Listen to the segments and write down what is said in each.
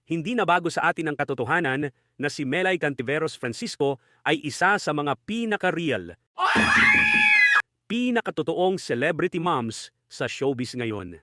Hindi na bago sa atin ang katotohanan na si Melay Cantiveros Francisco ay isa sa mga pinaka-real, pinakatotoong celebrity moms sa showbiz ngayon.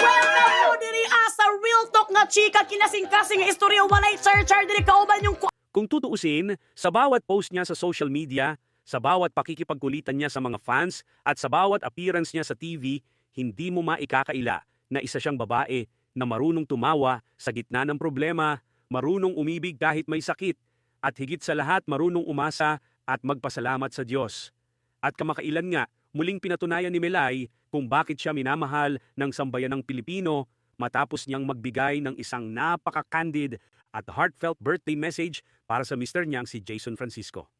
Welcome to diri sa Real Talk nga chika kinasing-kasing nga istorya walay char-char diri kauban yung Kung tutuusin, sa bawat post niya sa social media, sa bawat pakikipagkulitan niya sa mga fans, at sa bawat appearance niya sa TV, hindi mo maikakaila na isa siyang babae na marunong tumawa sa gitna ng problema, marunong umibig kahit may sakit, at higit sa lahat marunong umasa at magpasalamat sa Diyos. At kamakailan nga, muling pinatunayan ni Melay kung bakit siya minamahal ng sambayanang Pilipino matapos niyang magbigay ng isang napaka-candid at heartfelt birthday message para sa mister niyang si Jason Francisco.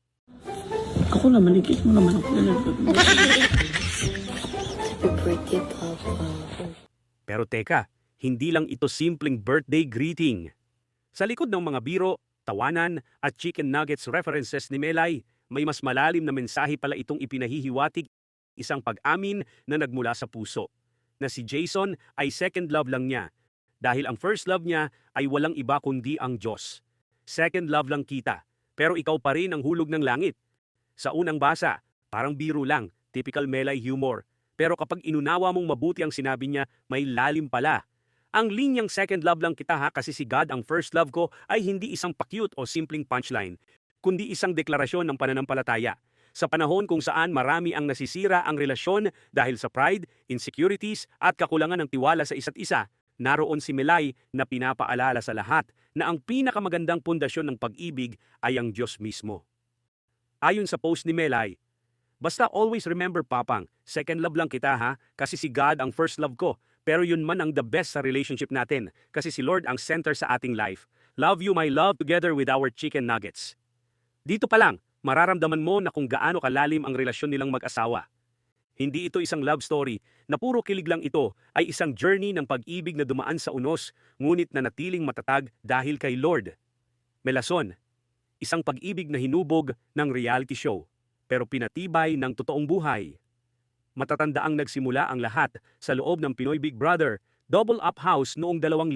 Ako naman, ikit mo naman ako na Happy birthday, Papa. Pero teka, hindi lang ito simpleng birthday greeting. Sa likod ng mga biro, tawanan at chicken nuggets references ni Melay, may mas malalim na mensahe pala itong ipinahihiwatig, isang pag-amin na nagmula sa puso, na si Jason ay second love lang niya, dahil ang first love niya ay walang iba kundi ang Diyos. Second love lang kita, pero ikaw pa rin ang hulog ng langit. Sa unang basa, parang biro lang, typical Melay humor. Pero kapag inunawa mong mabuti ang sinabi niya, may lalim pala. Ang linyang second love lang kita ha kasi si God ang first love ko ay hindi isang pa-cute o simpleng punchline, kundi isang deklarasyon ng pananampalataya. Sa panahon kung saan marami ang nasisira ang relasyon dahil sa pride, insecurities at kakulangan ng tiwala sa isa't isa, naroon si Melay na pinapaalala sa lahat na ang pinakamagandang pundasyon ng pag-ibig ay ang Diyos mismo. Ayon sa post ni Melay, basta always remember Papang, second love lang kita ha, kasi si God ang first love ko. Pero yun man ang the best sa relationship natin, kasi si Lord ang center sa ating life. Love you my love together with our chicken nuggets. Dito pa lang, mararamdaman mo na kung gaano kalalim ang relasyon nilang mag-asawa. Hindi ito isang love story na puro kilig lang ito, ay isang journey ng pag-ibig na dumaan sa unos, ngunit na natiling matatag dahil kay Lord. Melason, isang pag-ibig na hinubog ng reality show, pero pinatibay ng totoong buhay. Matatandaang nagsimula ang lahat sa loob ng Pinoy Big Brother, Double Up House noong 2009.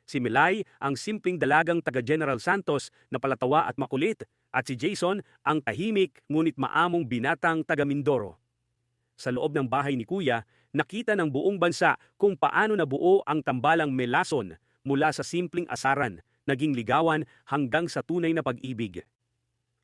Si Melay ang simpleng dalagang taga General Santos na palatawa at makulit, at si Jason ang tahimik ngunit maamong binatang taga Mindoro. Sa loob ng bahay ni Kuya, nakita ng buong bansa kung paano nabuo ang tambalang Melason mula sa simpleng asaran, naging ligawan hanggang sa tunay na pag-ibig.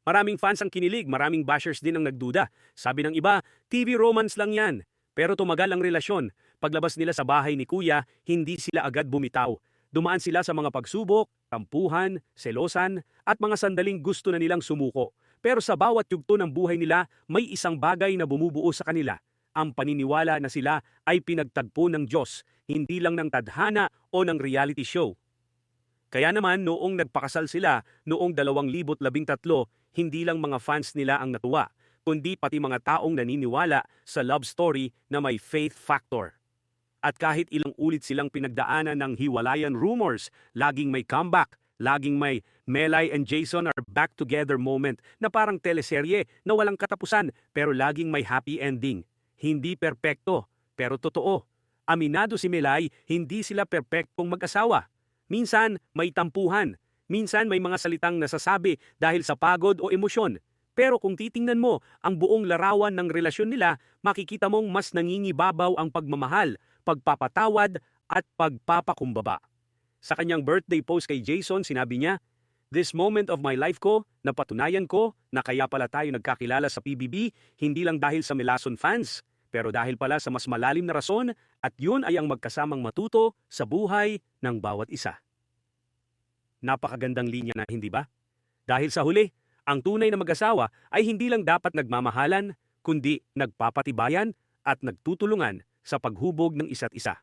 Maraming fans ang kinilig, maraming bashers din ang nagduda. Sabi ng iba, TV romance lang yan. Pero tumagal ang relasyon. Paglabas nila sa bahay ni Kuya, hindi sila agad bumitaw. Dumaan sila sa mga pagsubok, tampuhan, selosan, at mga sandaling gusto na nilang sumuko. Pero sa bawat yugto ng buhay nila, may isang bagay na bumubuo sa kanila. Ang paniniwala na sila ay pinagtagpo ng Diyos, hindi lang ng tadhana o ng reality show. Kaya naman noong nagpakasal sila noong 2013, hindi lang mga fans nila ang natuwa, kundi pati mga taong naniniwala sa love story na may faith factor. At kahit ilang ulit silang pinagdaanan ng hiwalayan rumors, laging may comeback, laging may Melay and Jason are back together moment na parang teleserye na walang katapusan pero laging may happy ending. Hindi perpekto, pero totoo. Aminado si Melay, hindi sila perpektong mag-asawa. Minsan may tampuhan, minsan may mga salitang nasasabi dahil sa pagod o emosyon. Pero kung titingnan mo ang buong larawan ng relasyon nila, makikita mong mas nangingibabaw ang pagmamahal, pagpapatawad at pagpapakumbaba. Sa kanyang birthday post kay Jason, sinabi niya, "This moment of my life ko, napatunayan ko na kaya pala tayo nagkakilala sa PBB, hindi lang dahil sa Melason fans, pero dahil pala sa mas malalim na rason, at yun ay ang magkasamang matuto sa buhay ng bawat isa." Napakagandang linya na, hindi ba? Dahil sa huli, ang tunay na mag-asawa ay hindi lang dapat nagmamahalan, kundi nagpapatibayan at nagtutulungan sa paghubog ng isa't isa.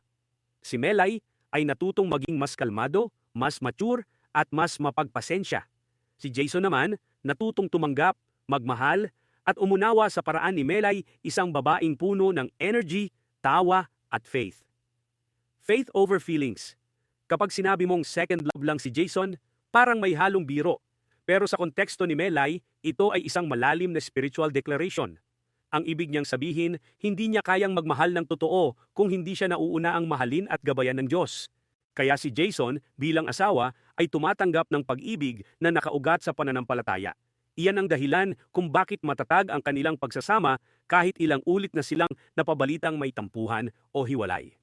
Si Melay ay natutong maging mas kalmado, mas mature at mas mapagpasensya. Si Jason naman natutong tumanggap, magmahal at umunawa sa paraan ni Melay, isang babaeng puno ng energy, tawa at faith. Faith over feelings. Kapag sinabi mong second love lang si Jason, parang may halong biro. Pero sa konteksto ni Melay, ito ay isang malalim na spiritual declaration. Ang ibig niyang sabihin, hindi niya kayang magmahal ng totoo kung hindi siya nauuna ang mahalin at gabayan ng Diyos. Kaya si Jason bilang asawa ay tumatanggap ng pag-ibig na nakaugat sa pananampalataya. Iyan ang dahilan kung bakit matatag ang kanilang pagsasama kahit ilang ulit na silang napabalitang may tampuhan o hiwalay.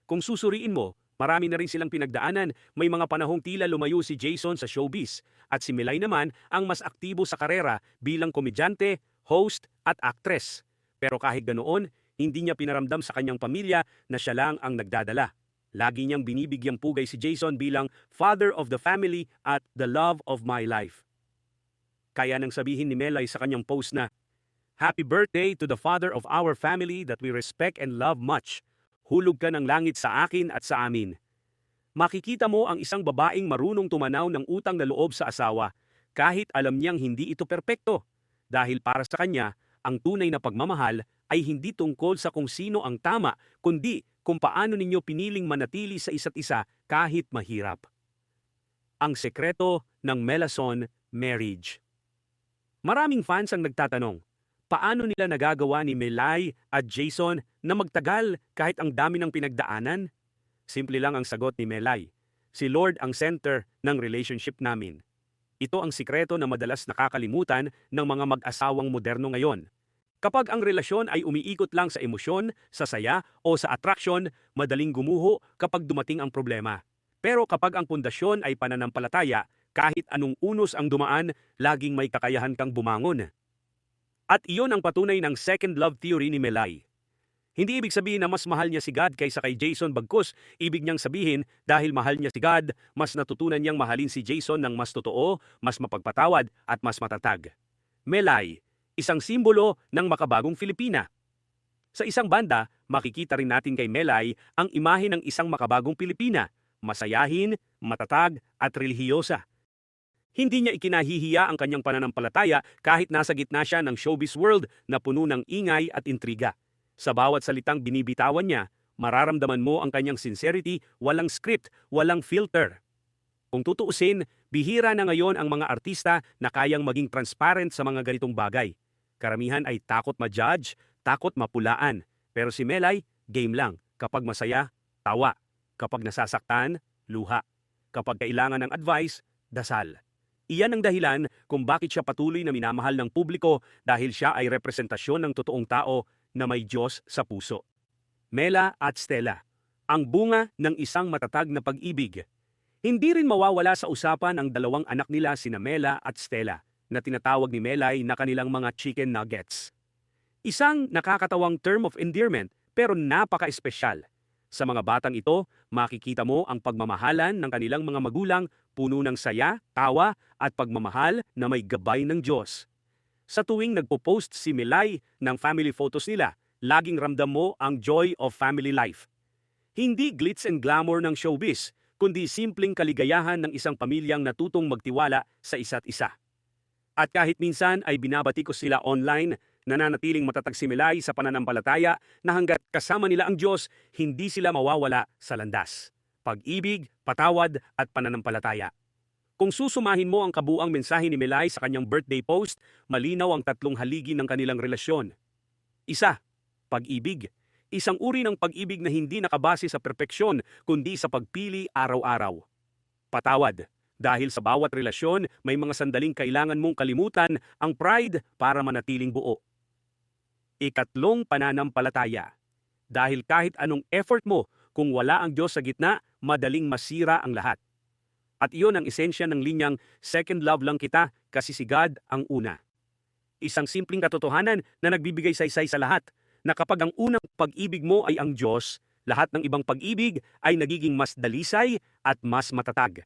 Kung susuriin mo, marami na rin silang pinagdaanan. May mga panahong tila lumayo si Jason sa showbiz at si Melay naman ang mas aktibo sa karera bilang komedyante, host at actress. Pero kahit ganoon, hindi niya pinaramdam sa kanyang pamilya na siya lang ang nagdadala. Lagi niyang binibigyang pugay si Jason bilang father of the family at the love of my life. Kaya nang sabihin ni Melay sa kanyang post na, "Happy birthday to the father of our family that we respect and love much. Hulog ka ng langit sa akin at sa amin." Makikita mo ang isang babaeng marunong tumanaw ng utang na loob sa asawa kahit alam niyang hindi ito perpekto. Dahil para sa kanya, ang tunay na pagmamahal ay hindi tungkol sa kung sino ang tama, kundi kung paano ninyo piniling manatili sa isa't isa kahit mahirap. Ang sekreto ng Melason Marriage. Maraming fans ang nagtatanong, paano nila nagagawa ni Melay at Jason na magtagal kahit ang dami ng pinagdaanan? Simple lang ang sagot ni Melay. Si Lord ang center ng relationship namin. Ito ang sikreto na madalas nakakalimutan ng mga mag-asawang moderno ngayon. Kapag ang relasyon ay umiikot lang sa emosyon, sa saya o sa attraction, madaling gumuho kapag dumating ang problema. Pero kapag ang pundasyon ay pananampalataya, kahit anong unos ang dumaan, laging may kakayahan kang bumangon. At iyon ang patunay ng second love theory ni Melay. Hindi ibig sabihin na mas mahal niya si God kaysa kay Jason, bagkus ibig niyang sabihin dahil mahal niya si God, mas natutunan niyang mahalin si Jason ng mas totoo, mas mapagpatawad at mas matatag. Melay, isang simbolo ng makabagong Filipina. Sa isang banda, makikita rin natin kay Melay ang imahe ng isang makabagong Pilipina, masayahin, matatag at relihiyosa. Hindi niya ikinahihiya ang kanyang pananampalataya kahit nasa gitna siya ng showbiz world na puno ng ingay at intriga. Sa bawat salitang binibitawan niya, mararamdaman mo ang kanyang sincerity, walang script, walang filter. Kung tutuusin, bihira na ngayon ang mga artista na kayang maging transparent sa mga ganitong bagay. Karamihan ay takot ma-judge, takot mapulaan. Pero si Melay, game lang. Kapag masaya, tawa. Kapag nasasaktan, luha. Kapag kailangan ng advice, dasal. Iyan ang dahilan kung bakit siya patuloy na minamahal ng publiko dahil siya ay representasyon ng totoong tao na may Diyos sa puso. Mela at Stella, ang bunga ng isang matatag na pag-ibig. Hindi rin mawawala sa usapan ang dalawang anak nila sina Mela at Stella na tinatawag ni Melay na kanilang mga chicken nuggets. Isang nakakatawang term of endearment pero napaka-espesyal. Sa mga batang ito, makikita mo ang pagmamahalan ng kanilang mga magulang, puno ng saya, tawa at pagmamahal na may gabay ng Diyos. Sa tuwing nagpo-post si Melay ng family photos nila, laging ramdam mo ang joy of family life. Hindi glitz and glamour ng showbiz, kundi simpleng kaligayahan ng isang pamilyang natutong magtiwala sa isa't isa. At kahit minsan ay binabati ko sila online, nananatiling matatag si Melay sa pananampalataya na hanggat kasama nila ang Diyos, hindi sila mawawala sa landas. Pag-ibig, patawad at pananampalataya. Kung susumahin mo ang kabuang mensahe ni Melay sa kanyang birthday post, malinaw ang tatlong haligi ng kanilang relasyon. Isa, pag-ibig. Isang uri ng pag-ibig na hindi nakabase sa perpeksyon, kundi sa pagpili araw-araw. Patawad. Dahil sa bawat relasyon, may mga sandaling kailangan mong kalimutan ang pride para manatiling buo. Ikatlong, pananampalataya. Dahil kahit anong effort mo, kung wala ang Diyos sa gitna, madaling masira ang lahat. At iyon ang esensya ng linyang second love lang kita kasi si God ang una. Isang simpleng katotohanan na nagbibigay saysay sa lahat, na kapag ang unang pag-ibig mo ay ang Diyos, lahat ng ibang pag-ibig ay nagiging mas dalisay at mas matatag.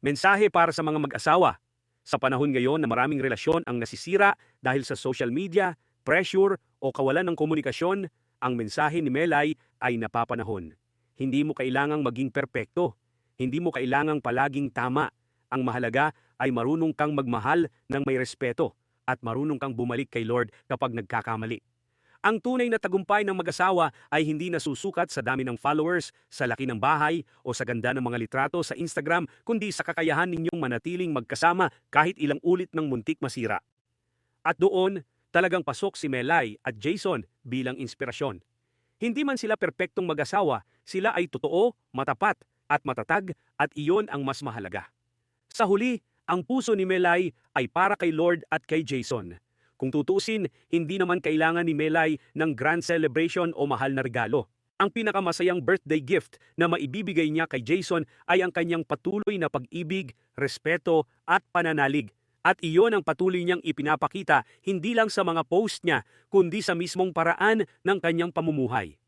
Mensahe para sa mga mag-asawa. Sa panahon ngayon na maraming relasyon ang nasisira dahil sa social media, pressure o kawalan ng komunikasyon, ang mensahe ni Melay ay napapanahon. Hindi mo kailangang maging perpekto. Hindi mo kailangang palaging tama. Ang mahalaga ay marunong kang magmahal ng may respeto at marunong kang bumalik kay Lord kapag nagkakamali. Ang tunay na tagumpay ng mag-asawa ay hindi nasusukat sa dami ng followers, sa laki ng bahay o sa ganda ng mga litrato sa Instagram, kundi sa kakayahan ninyong manatiling magkasama kahit ilang ulit ng muntik masira. At doon, talagang pasok si Melay at Jason bilang inspirasyon. Hindi man sila perpektong mag-asawa, sila ay totoo, matapat at matatag at iyon ang mas mahalaga. Sa huli, ang puso ni Melay ay para kay Lord at kay Jason. Kung tutusin, hindi naman kailangan ni Melay ng grand celebration o mahal na regalo. Ang pinakamasayang birthday gift na maibibigay niya kay Jason ay ang kanyang patuloy na pag-ibig, respeto at pananalig. At iyon ang patuloy niyang ipinapakita hindi lang sa mga post niya, kundi sa mismong paraan ng kanyang pamumuhay.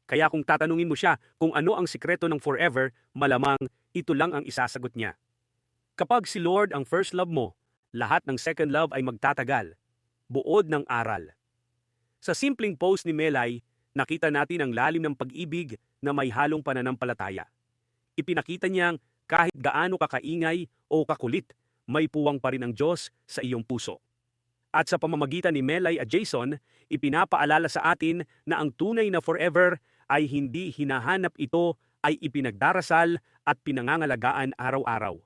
Kaya kung tatanungin mo siya kung ano ang sikreto ng forever, malamang ito lang ang isasagot niya. Kapag si Lord ang first love mo, lahat ng second love ay magtatagal, buod ng aral. Sa simpleng post ni Melay, nakita natin ang lalim ng pag-ibig na may halong pananampalataya. Ipinakita niyang kahit gaano kakaingay o kakulit, may puwang pa rin ang Diyos sa iyong puso. At sa pamamagitan ni Melay at Jason, ipinapaalala sa atin na ang tunay na forever ay hindi hinahanap, ito ay ipinagdarasal at pinangangalagaan araw-araw.